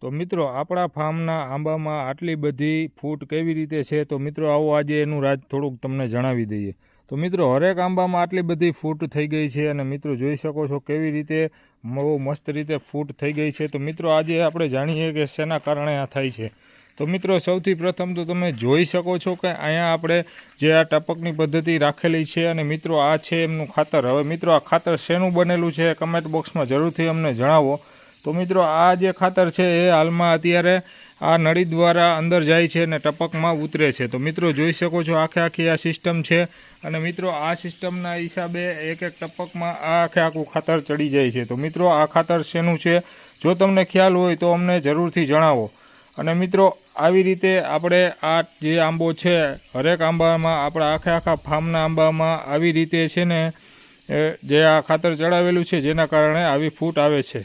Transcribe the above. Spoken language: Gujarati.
તો મિત્રો આપણા ફાર્મના આંબામાં આટલી બધી ફૂટ કેવી રીતે છે, તો મિત્રો આવો આજે એનું રાજ થોડુંક તમને જણાવી દઈએ। તો મિત્રો હરેક આંબામાં આટલી બધી ફૂટ થઈ ગઈ છે અને મિત્રો જોઈ શકો છો કેવી રીતે બહુ મસ્ત રીતે ફૂટ થઈ ગઈ છે। તો મિત્રો આજે આપણે જાણીએ કે શેના કારણે આ થાય છે। તો મિત્રો સૌથી પ્રથમ તો તમે જોઈ શકો છો કે અહીંયા આપણે જે આ ટપકની પદ્ધતિ રાખેલી છે અને મિત્રો આ છે એમનું ખાતર। હવે મિત્રો આ ખાતર શેનું બનેલું છે કમેન્ટ બોક્સમાં જરૂરથી અમને જણાવો। તો મિત્રો આ જે ખાતર છે એ હાલમાં અત્યારે આ નળી દ્વારા અંદર જાય છે અને ટપકમાં ઉતરે છે। તો મિત્રો જોઈ શકો છો આખી આ સિસ્ટમ છે અને મિત્રો આ સિસ્ટમના હિસાબે એક એક ટપકમાં આ આખું ખાતર ચડી જાય છે। તો મિત્રો આ ખાતર શેનું છે જો તમને ખ્યાલ હોય તો અમને જરૂરથી જણાવો। અને મિત્રો આવી રીતે આપણે આ જે આંબો છે હરેક આંબામાં આપણા આખા ફાર્મના આંબામાં આવી રીતે છે ને જે આ ખાતર ચડાવેલું છે જેના કારણે આવી ફૂટ આવે છે।